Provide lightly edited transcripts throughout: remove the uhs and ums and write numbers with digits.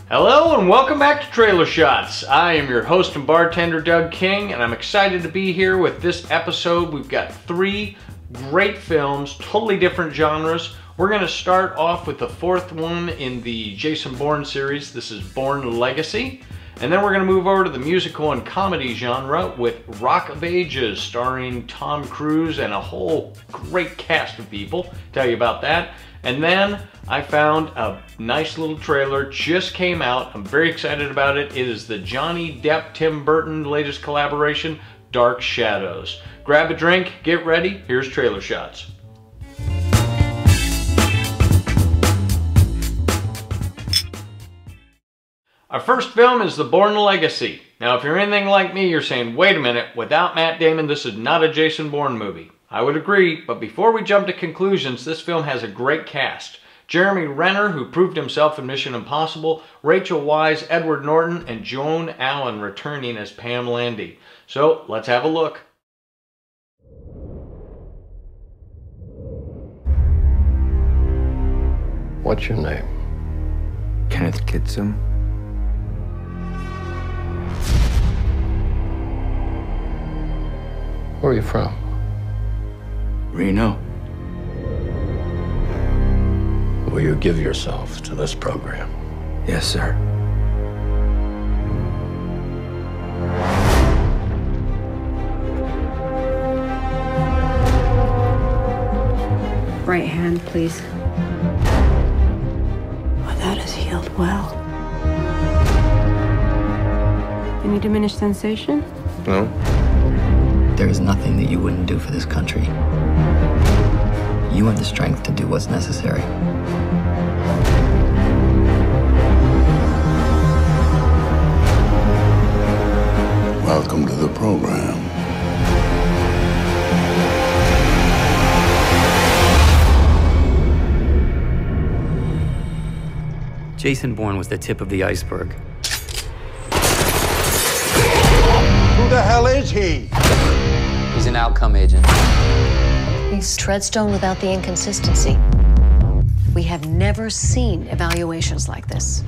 Hello and welcome back to Trailer Shots. I am your host and bartender Doug King, and I'm excited to be here with this episode. We've got three great films, totally different genres. We're going to start off with the fourth one in the Jason Bourne series. This is Bourne Legacy. And then we're going to move over to the musical and comedy genre with Rock of Ages, starring Tom Cruise and a whole great cast of people. Tell you about that. And then I found a nice little trailer, just came out. I'm very excited about it. It is the Johnny Depp, Tim Burton latest collaboration, Dark Shadows. Grab a drink, get ready, here's Trailer Shots. Our first film is The Bourne Legacy. Now if you're anything like me, you're saying, wait a minute, without Matt Damon this is not a Jason Bourne movie. I would agree, but before we jump to conclusions, this film has a great cast. Jeremy Renner, who proved himself in Mission Impossible, Rachel Weisz, Edward Norton, and Joan Allen returning as Pam Landy. So let's have a look. What's your name? Kenneth Kitsom. Where are you from? Reno. Will you give yourself to this program? Yes, sir. Right hand, please. Oh, that is healed well. Any diminished sensation? No. There is nothing that you wouldn't do for this country. You have the strength to do what's necessary. Welcome to the program. Jason Bourne was the tip of the iceberg. Who the hell is he? He's an outcome agent. He's Treadstone without the inconsistency. We have never seen evaluations like this.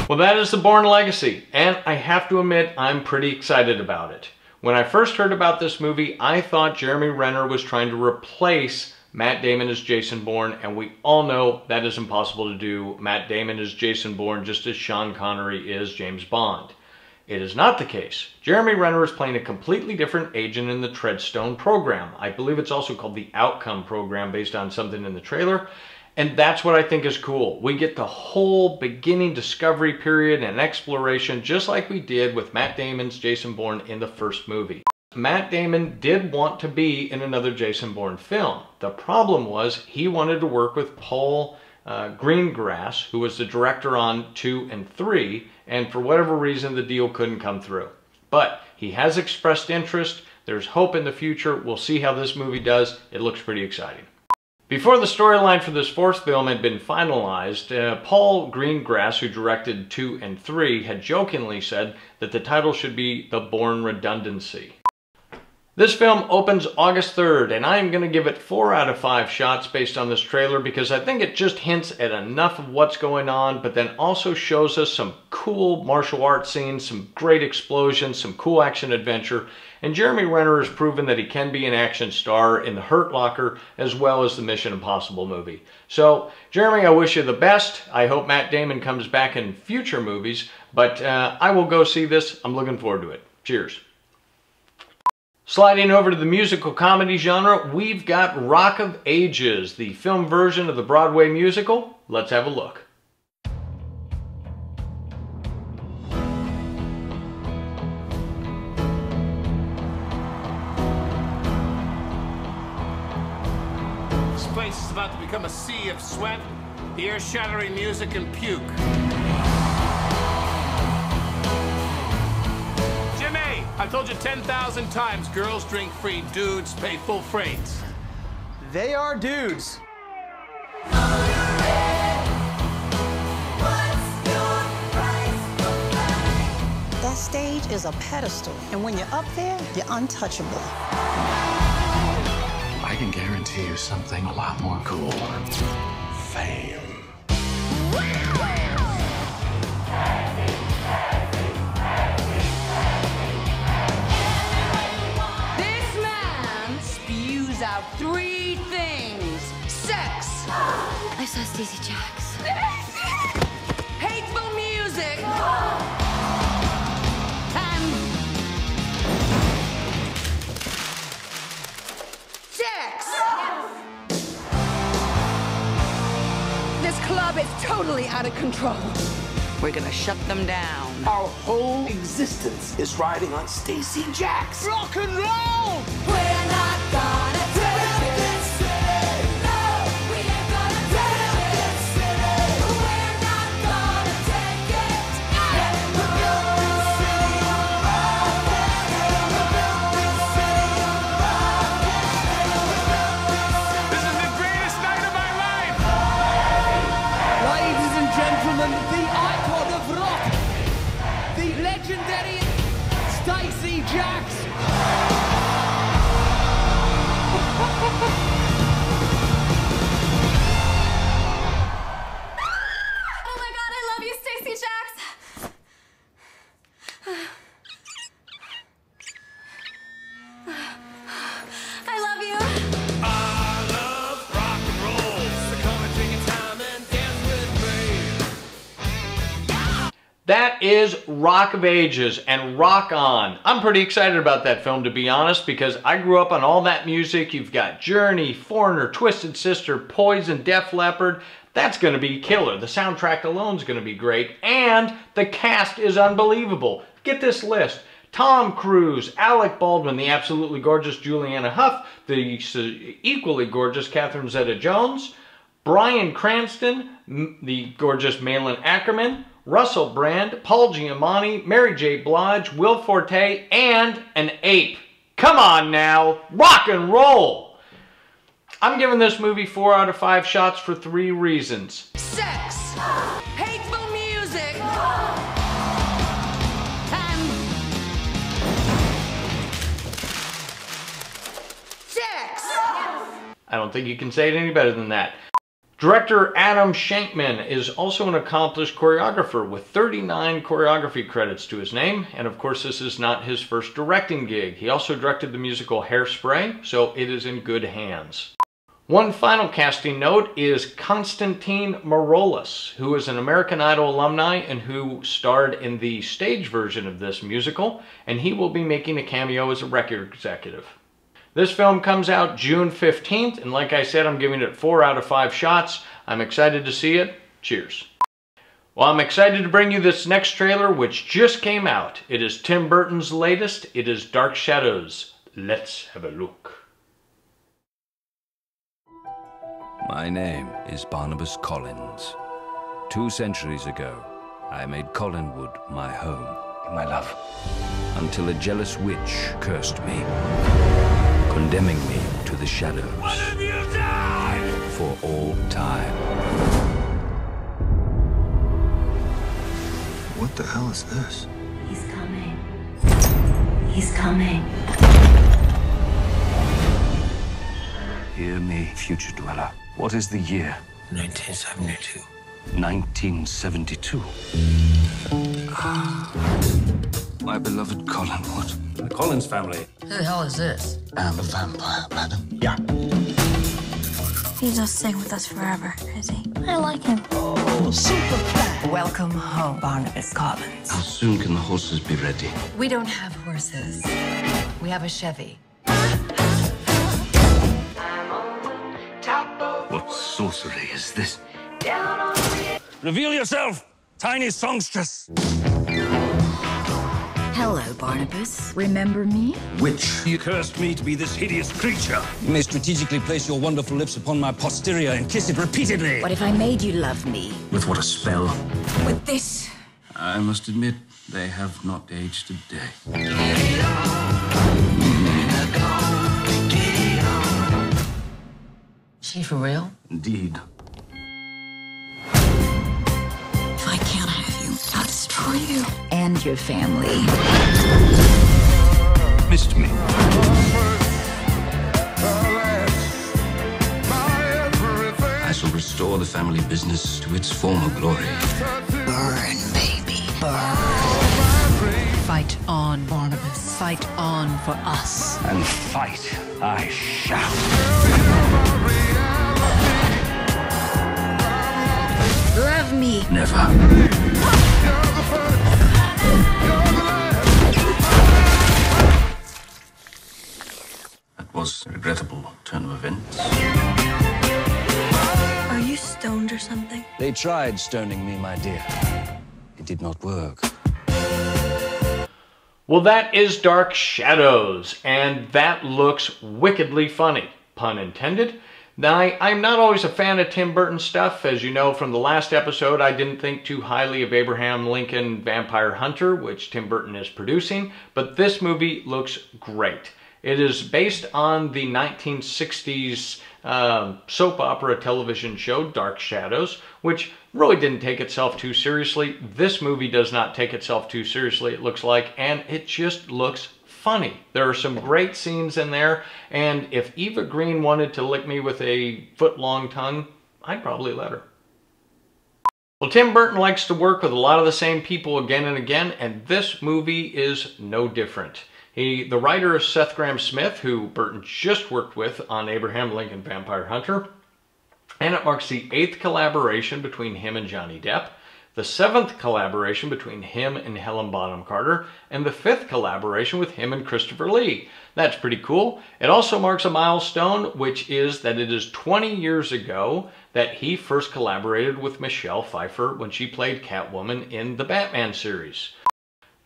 Well, that is The Bourne Legacy, and I have to admit, I'm pretty excited about it. When I first heard about this movie, I thought Jeremy Renner was trying to replace Matt Damon as Jason Bourne, and we all know that is impossible to do. Matt Damon is Jason Bourne just as Sean Connery is James Bond. It is not the case. Jeremy Renner is playing a completely different agent in the Treadstone program. I believe it's also called the Outcome program based on something in the trailer. And that's what I think is cool. We get the whole beginning discovery period and exploration just like we did with Matt Damon's Jason Bourne in the first movie. Matt Damon did want to be in another Jason Bourne film. The problem was he wanted to work with Paul Greengrass, who was the director on 2 and 3, and for whatever reason the deal couldn't come through. But he has expressed interest. There's hope in the future. We'll see how this movie does. It looks pretty exciting. Before the storyline for this fourth film had been finalized, Paul Greengrass, who directed 2 and 3, had jokingly said that the title should be The Bourne Redundancy. This film opens August 3rd, and I'm going to give it 4 out of 5 shots based on this trailer because I think it just hints at enough of what's going on, but then also shows us some cool martial arts scenes, some great explosions, some cool action adventure, and Jeremy Renner has proven that he can be an action star in The Hurt Locker as well as the Mission Impossible movie. So, Jeremy, I wish you the best. I hope Matt Damon comes back in future movies, but I will go see this. I'm looking forward to it. Cheers. Sliding over to the musical comedy genre, we've got Rock of Ages, the film version of the Broadway musical. Let's have a look. This place is about to become a sea of sweat, ear-shattering music, and puke. I've told you 10,000 times, girls drink free, dudes pay full freight. They are dudes. That stage is a pedestal, and when you're up there, you're untouchable. I can guarantee you something a lot more cool. Fame. This man spews out 3 things. Sex. I saw Zeta-Jones. Hateful music. And sex. This club is totally out of control. We're gonna shut them down. Our whole existence is riding on Stacy Jacks. Rock and roll! We're not gonna take it. No, we ain't gonna take it. We're not gonna take it. This is the greatest night of my life! Ladies and gentlemen, the icon of rock, the legendary Stacy Jacks. Oh my god, I love you, Stacy Jacks. I love you. I love rock and roll, so come and take your time and dance with me. That is Rock of Ages and Rock On. I'm pretty excited about that film, to be honest, because I grew up on all that music. You've got Journey, Foreigner, Twisted Sister, Poison, Def Leppard. That's going to be killer. The soundtrack alone is going to be great, and the cast is unbelievable. Get this list. Tom Cruise, Alec Baldwin, the absolutely gorgeous Juliana Hough, the equally gorgeous Catherine Zeta-Jones, Bryan Cranston, the gorgeous Malin Ackerman, Russell Brand, Paul Giamatti, Mary J. Blige, Will Forte, and an ape. Come on now, rock and roll! I'm giving this movie 4 out of 5 shots for 3 reasons. Sex. Hateful music. And sex. I don't think you can say it any better than that. Director Adam Shankman is also an accomplished choreographer with 39 choreography credits to his name, and of course this is not his first directing gig. He also directed the musical Hairspray, so it is in good hands. One final casting note is Konstantin Maroulis, who is an American Idol alumni and who starred in the stage version of this musical, and he will be making a cameo as a record executive. This film comes out June 15th, and like I said, I'm giving it 4 out of 5 shots. I'm excited to see it. Cheers. Well, I'm excited to bring you this next trailer, which just came out. It is Tim Burton's latest. It is Dark Shadows. Let's have a look. My name is Barnabas Collins. 2 centuries ago, I made Collinwood my home. My love. Until a jealous witch cursed me, condemning me to the shadows. What have you done? For all time. What the hell is this? He's coming. He's coming. Hear me, future dweller. What is the year? 1972. 1972. My beloved Collinwood. The Collins family. Who the hell is this? I'm a vampire, madam. Yeah. He's not staying with us forever, is he? I like him. Oh, super fat. Welcome home, Barnabas Collins. How soon can the horses be ready? We don't have horses. We have a Chevy. What sorcery is this? Reveal yourself, tiny songstress. Hello, Barnabas. Remember me? Witch. You cursed me to be this hideous creature. You may strategically place your wonderful lips upon my posterior and kiss it repeatedly. What if I made you love me? With what a spell. With this? I must admit, they have not aged a day. Is he for real? Indeed. If I can't have you, I'll destroy you. And your family. Missed me. I shall restore the family business to its former glory. Burn, baby, burn. Fight on, Barnabas. Fight on for us. And fight I shall. Love me. Never. That was a regrettable turn of events. Are you stoned or something? They tried stoning me, my dear. It did not work. Well, that is Dark Shadows, and that looks wickedly funny, pun intended. Now, I'm not always a fan of Tim Burton stuff. As you know from the last episode, I didn't think too highly of Abraham Lincoln Vampire Hunter, which Tim Burton is producing, but this movie looks great. It is based on the 1960s soap opera television show Dark Shadows, which really didn't take itself too seriously. This movie does not take itself too seriously, it looks like, and it just looks funny. There are some great scenes in there, and if Eva Green wanted to lick me with a foot-long tongue, I'd probably let her. Well, Tim Burton likes to work with a lot of the same people again and again, and this movie is no different. The writer is Seth Grahame-Smith, who Burton just worked with on Abraham Lincoln Vampire Hunter, and it marks the 8th collaboration between him and Johnny Depp, the 7th collaboration between him and Helen Bonham Carter, and the 5th collaboration with him and Christopher Lee. That's pretty cool. It also marks a milestone, which is that it is 20 years ago that he first collaborated with Michelle Pfeiffer when she played Catwoman in the Batman series.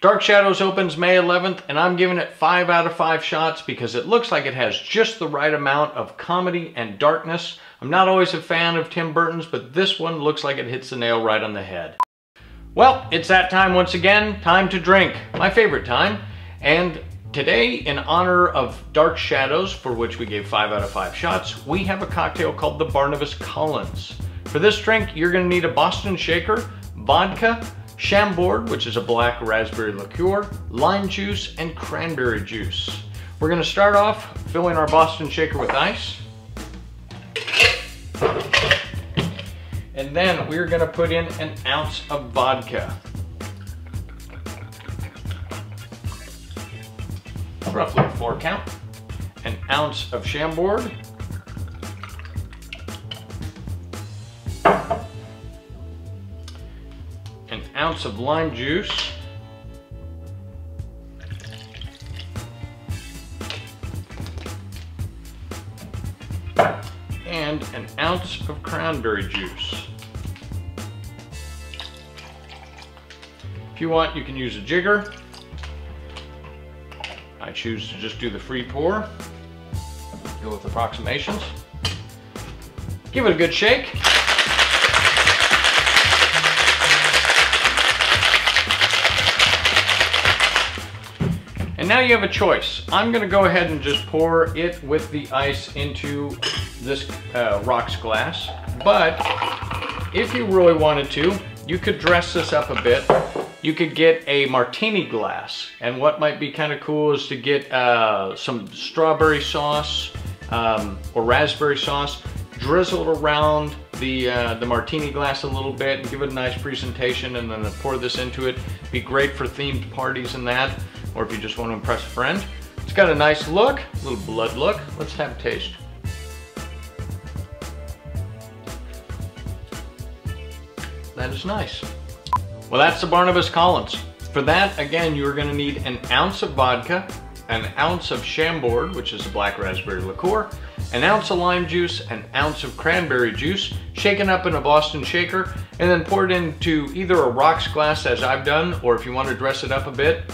Dark Shadows opens May 11th, and I'm giving it 5 out of 5 shots because it looks like it has just the right amount of comedy and darkness. I'm not always a fan of Tim Burton's, but this one looks like it hits the nail right on the head. Well, it's that time once again, time to drink, my favorite time. And today, in honor of Dark Shadows, for which we gave 5 out of 5 shots, we have a cocktail called the Barnabas Collins. For this drink, you're going to need a Boston shaker, vodka, Chambord, which is a black raspberry liqueur, lime juice, and cranberry juice. We're going to start off filling our Boston shaker with ice. And then we're going to put in an ounce of vodka. Roughly a 4 count. An ounce of Chambord. An ounce of lime juice. And an ounce of cranberry juice. If you want, you can use a jigger. I choose to just do the free pour. Go with approximations. Give it a good shake. And now you have a choice. I'm going to go ahead and just pour it with the ice into this rocks glass. But if you really wanted to, you could dress this up a bit. You could get a martini glass. And what might be kind of cool is to get some strawberry sauce or raspberry sauce, drizzle it around the martini glass a little bit and give it a nice presentation, and then pour this into it. Be great for themed parties and that, or if you just want to impress a friend. It's got a nice look, a little blood look. Let's have a taste. That is nice. Well, that's the Barnabas Collins. For that, again, you're going to need an ounce of vodka, an ounce of Chambord, which is a black raspberry liqueur, an ounce of lime juice, an ounce of cranberry juice, shaken up in a Boston shaker, and then poured into either a rocks glass, as I've done, or if you want to dress it up a bit,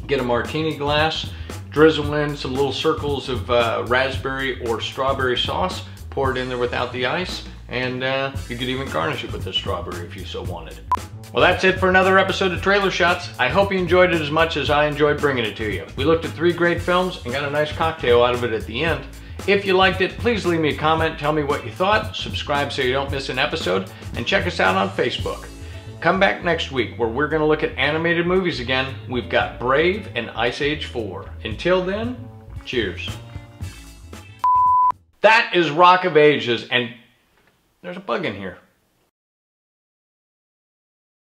get a martini glass, drizzle in some little circles of raspberry or strawberry sauce, pour it in there without the ice, and you could even garnish it with the strawberry if you so wanted. Well, that's it for another episode of Trailer Shots. I hope you enjoyed it as much as I enjoyed bringing it to you. We looked at 3 great films and got a nice cocktail out of it at the end. If you liked it, please leave me a comment, tell me what you thought, subscribe so you don't miss an episode, and check us out on Facebook. Come back next week where we're going to look at animated movies again. We've got Brave and Ice Age 4. Until then, cheers. That is Rock of Ages, and there's a bug in here.